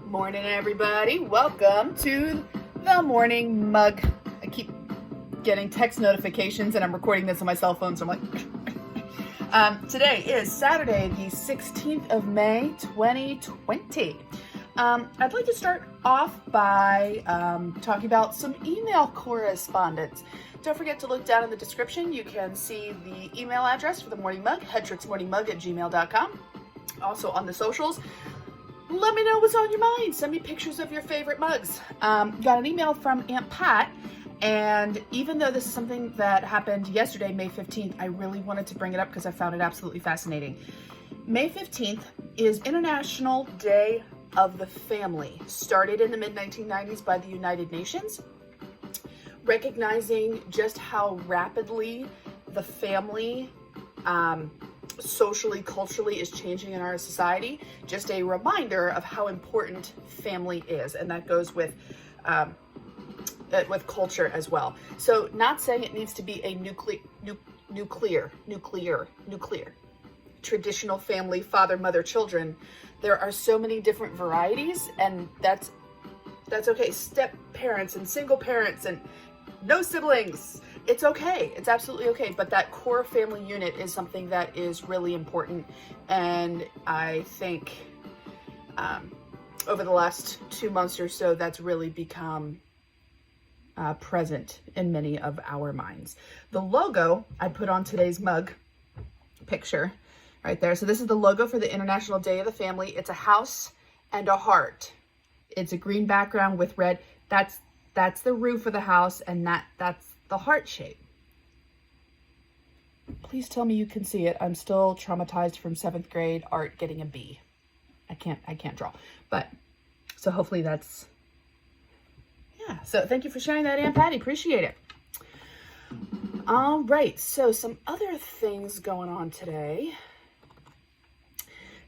Morning, everybody. Welcome to the Morning Mug. I keep getting text notifications and I'm recording this on my cell phone, so I'm like, today is Saturday, the 16th of May, 2020. I'd like to start off by talking about some email correspondence. Don't forget to look down in the description. You can see the email address for the Morning Mug, hetricksmorningmug@gmail.com. Also on the socials. Let me know what's on your mind. Send me pictures of your favorite mugs. Got an email from Aunt Pat, and even though this is something that happened yesterday, May 15th, I really wanted to bring it up because I found it absolutely fascinating. May 15th is International Day of the Family, started in the mid-1990s by the United Nations, recognizing just how rapidly the family socially, culturally is changing in our society. Just a reminder of how important family is, and that goes with culture as well. So, not saying it needs to be a nuclear traditional family, father, mother, children. There are so many different varieties, and that's okay. Step parents and single parents and no siblings. It's okay. It's absolutely okay. But that core family unit is something that is really important. And I think over the last 2 months or so, that's really become present in many of our minds. The logo I put on today's mug picture right there. So this is the logo for the International Day of the Family. It's a house and a heart. It's a green background with red. That's the roof of the house, and that's the heart shape. Please tell me you can see it. I'm still traumatized from 7th grade art getting a B. I can't draw. But so hopefully that's, yeah. So thank you for sharing that, Aunt Patty. Appreciate it. All right. So some other things going on today.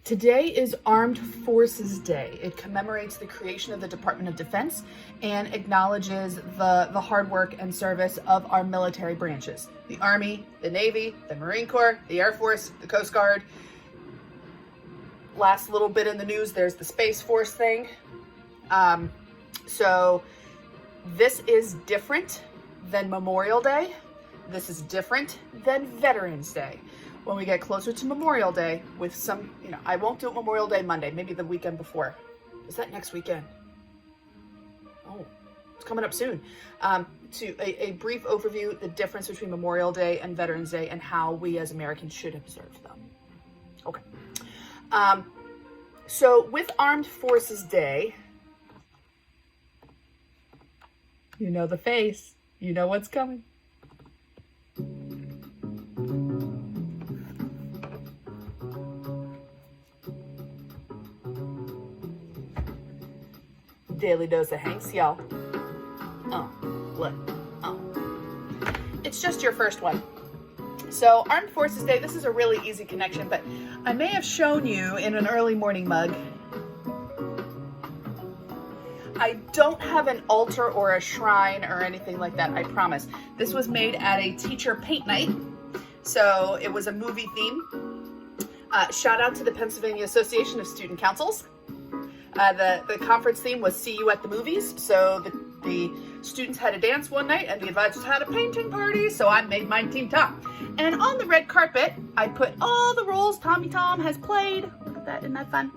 Today is Armed Forces Day. It commemorates the creation of the Department of Defense and acknowledges the hard work and service of our military branches. The Army, the Navy, the Marine Corps, the Air Force, the Coast Guard. Last little bit in the news, there's the Space Force thing. So this is different than Memorial Day. This is different than Veterans Day. When we get closer to Memorial Day with some, I won't do it Memorial Day Monday, maybe the weekend before. Is that next weekend? Oh, it's coming up soon. To a brief overview, the difference between Memorial Day and Veterans Day and how we as Americans should observe them. Okay. So with Armed Forces Day, you know the face, you know what's coming. Daily dose of Hanks, y'all. Oh, look. Oh. It's just your first one. So, Armed Forces Day, this is a really easy connection, but I may have shown you in an early morning mug. I don't have an altar or a shrine or anything like that, I promise. This was made at a teacher paint night. So, it was a movie theme. Shout out to the Pennsylvania Association of Student Councils. The conference theme was See You at the Movies. So the students had a dance one night and the advisors had a painting party. So I made my team top. And on the red carpet, I put all the roles Tommy Tom has played. Look at that, isn't that fun?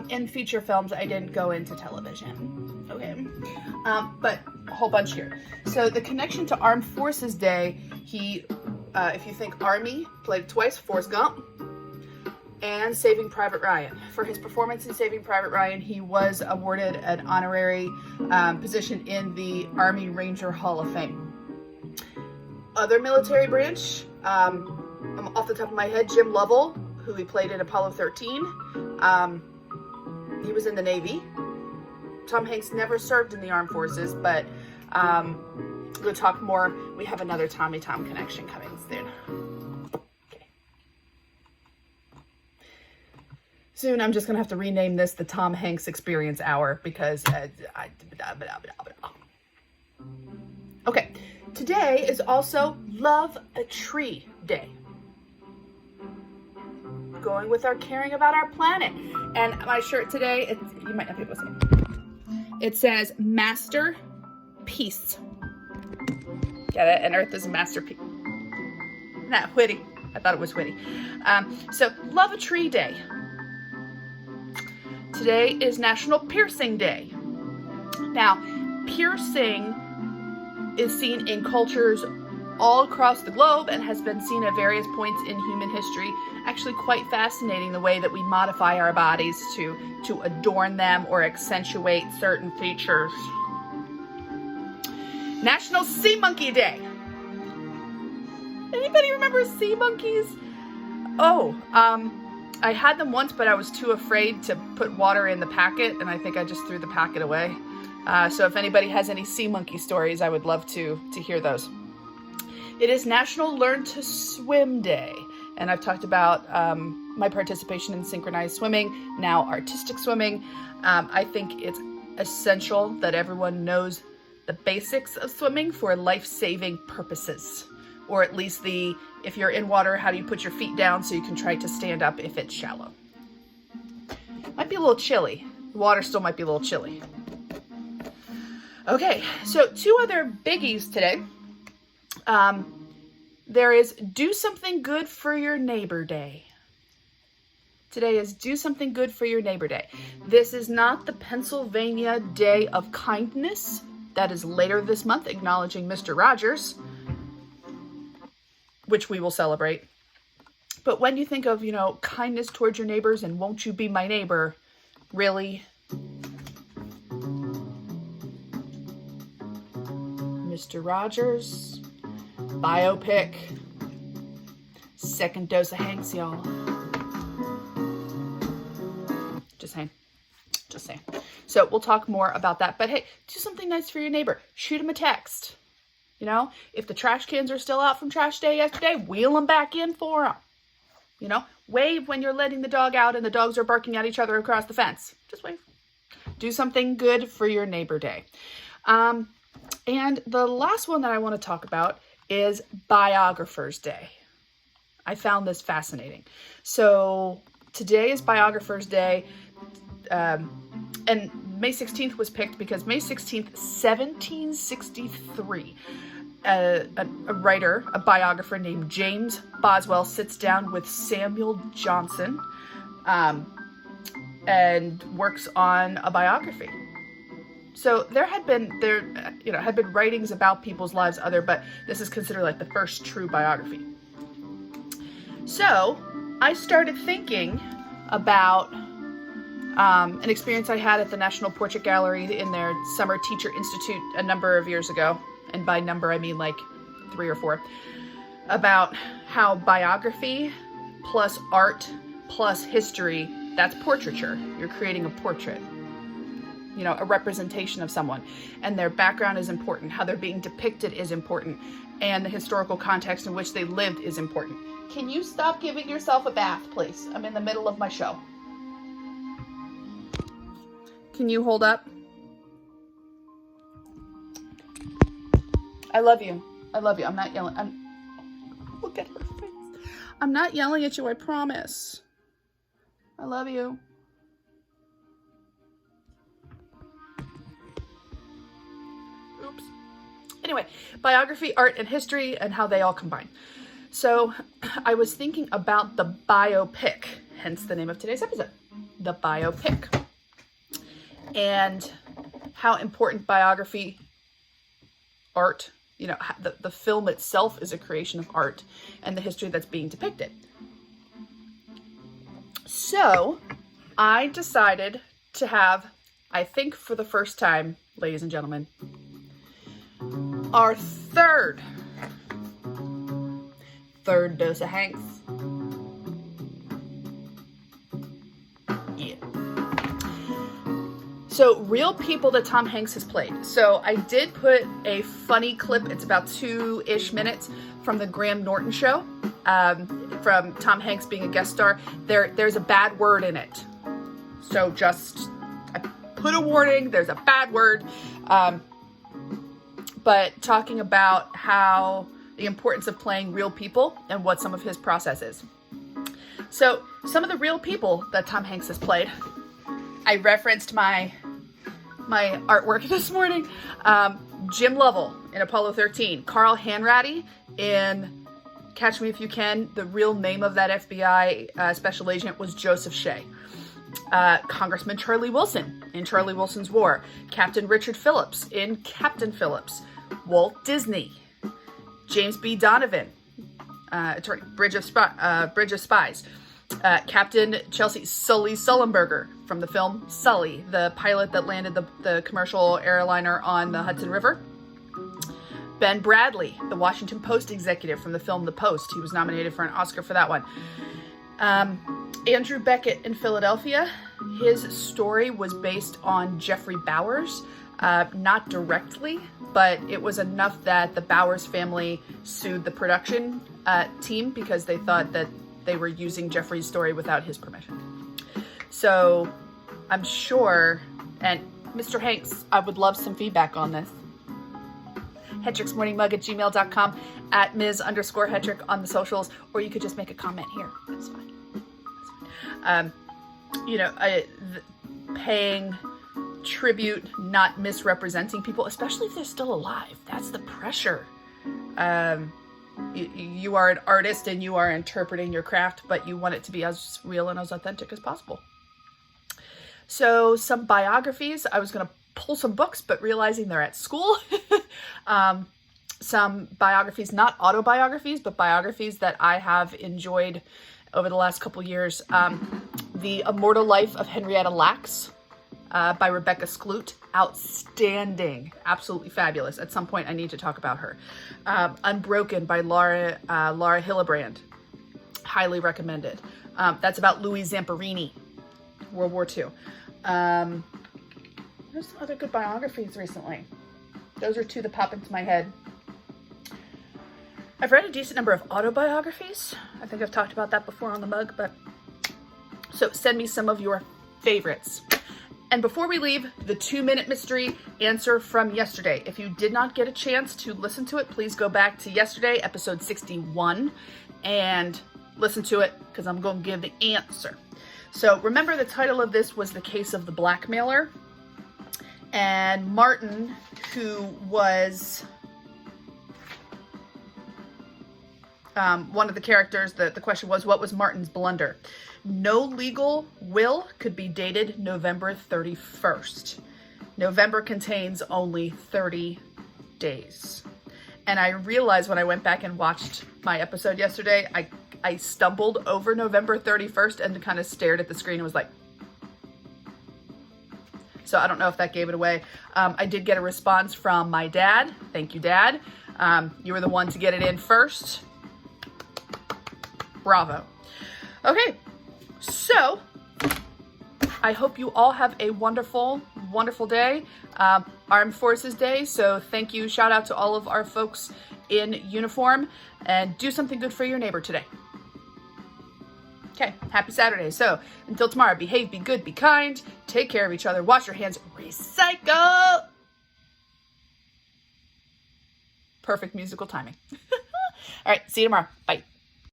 In feature films. I didn't go into television. Okay. But a whole bunch here. So the connection to Armed Forces Day, if you think Army, played twice, Forrest Gump, and Saving Private Ryan. For his performance in Saving Private Ryan, he was awarded an honorary position in the Army Ranger Hall of Fame. Other military branch, off the top of my head, Jim Lovell, who he played in Apollo 13. He was in the Navy. Tom Hanks never served in the armed forces, but we'll talk more. We have another Tommy Tom connection coming soon. Soon, I'm just going to have to rename this the Tom Hanks Experience Hour because Okay, today is also Love a Tree Day. going with our caring about our planet. And my shirt today, you might not be able to see. It says masterpiece. Get it? And Earth is a masterpiece. Isn't that witty? I thought it was witty. So, Love a Tree Day. Today is National Piercing Day. Now, piercing is seen in cultures all across the globe and has been seen at various points in human history. Actually quite fascinating the way that we modify our bodies to adorn them or accentuate certain features. National Sea Monkey Day. Anybody remember sea monkeys? Oh, I had them once, but I was too afraid to put water in the packet, and I think I just threw the packet away. So if anybody has any sea monkey stories, I would love to hear those. It is National Learn to Swim Day, and I've talked about my participation in synchronized swimming, now artistic swimming. I think it's essential that everyone knows the basics of swimming for life-saving purposes, or at least if you're in water, how do you put your feet down so you can try to stand up if it's shallow. Might be a little chilly. The water still might be a little chilly. Okay, so 2 other biggies today. There is Do Something Good for Your Neighbor Day. Today is Do Something Good for Your Neighbor Day. This is not the Pennsylvania Day of Kindness. That is later this month, acknowledging Mr. Rogers, which we will celebrate. But when you think of, kindness towards your neighbors and won't you be my neighbor, really? Mr. Rogers, biopic, second dose of Hanks, y'all. Just saying. So we'll talk more about that. But hey, do something nice for your neighbor. Shoot him a text. If the trash cans are still out from trash day yesterday, wheel them back in for them. Wave when you're letting the dog out and the dogs are barking at each other across the fence. Just wave. Do something good for your neighbor day. And the last one that I want to talk about is Biographers Day. I found this fascinating. So today is Biographers Day. And May 16th was picked because May 16th, 1763, a writer, a biographer named James Boswell sits down with Samuel Johnson and works on a biography. So there had been writings about people's lives but this is considered like the first true biography. So I started thinking about an experience I had at the National Portrait Gallery in their Summer Teacher Institute a number of years ago. And by number, I mean like 3 or 4, about how biography plus art plus history, that's portraiture. You're creating a portrait, a representation of someone. And their background is important. How they're being depicted is important. And the historical context in which they lived is important. Can you stop giving yourself a bath, please? I'm in the middle of my show. Can you hold up? I love you. I'm not yelling. Look at her face. I'm not yelling at you, I promise. I love you. Oops. Anyway, biography, art, and history, and how they all combine. So I was thinking about the biopic, hence the name of today's episode, the biopic. And how important biography, art, the film itself is a creation of art and the history that's being depicted. So I decided to have, I think for the first time, ladies and gentlemen, our third dose of Hanks. Yeah. So, real people that Tom Hanks has played. So, I did put a funny clip, it's about 2-ish minutes, from the Graham Norton show, from Tom Hanks being a guest star. There's a bad word in it. So, I put a warning, there's a bad word. But talking about how the importance of playing real people and what some of his process is. So, some of the real people that Tom Hanks has played. I referenced my artwork this morning. Jim Lovell in Apollo 13. Carl Hanratty in Catch Me If You Can. The real name of that FBI special agent was Joseph Shea. Congressman Charlie Wilson in Charlie Wilson's War. Captain Richard Phillips in Captain Phillips. Walt Disney. James B. Donovan, Bridge of Spies. Captain Chelsea Sully Sullenberger from the film Sully, the pilot that landed the commercial airliner on the Hudson River. Ben Bradley, the Washington Post executive from the film The Post. He was nominated for an Oscar for that one. Andrew Beckett in Philadelphia. His story was based on Jeffrey Bowers. Not directly, but it was enough that the Bowers family sued the production team because they thought that they were using Jeffrey's story without his permission. So I'm sure, and Mr. Hanks, I would love some feedback on this. hetricksmorningmug@gmail.com, at Ms_Hetrick on the socials, or you could just make a comment here. That's fine. Paying tribute, not misrepresenting people, especially if they're still alive. That's the pressure. You are an artist and you are interpreting your craft, but you want it to be as real and as authentic as possible. So some biographies. I was going to pull some books, but realizing they're at school. Some biographies, not autobiographies, but biographies that I have enjoyed over the last couple years. The Immortal Life of Henrietta Lacks by Rebecca Skloot. Outstanding. Absolutely fabulous. At some point, I need to talk about her. Unbroken by Laura Hillebrand. Highly recommended. That's about Louis Zamperini, World War II. There's some other good biographies recently. Those are two that pop into my head. I've read a decent number of autobiographies. I think I've talked about that before on the mug, but so send me some of your favorites. And before we leave, the 2-minute mystery answer from yesterday. If you did not get a chance to listen to it, please go back to yesterday, episode 61, and listen to it because I'm going to give the answer. So remember, the title of this was The Case of the Blackmailer. And Martin, who was one of the characters, the question was, what was Martin's blunder? No legal will could be dated November 31st. November contains only 30 days. And I realized when I went back and watched my episode yesterday, I stumbled over November 31st and kind of stared at the screen and was like, so I don't know if that gave it away. I did get a response from my dad. Thank you, Dad. You were the one to get it in first. Bravo. Okay, so I hope you all have a wonderful, wonderful day. Armed Forces Day, so thank you. Shout out to all of our folks in uniform, and do something good for your neighbor today. Okay, happy Saturday. So until tomorrow, behave, be good, be kind, take care of each other, wash your hands, recycle. Perfect musical timing. All right, see you tomorrow. Bye.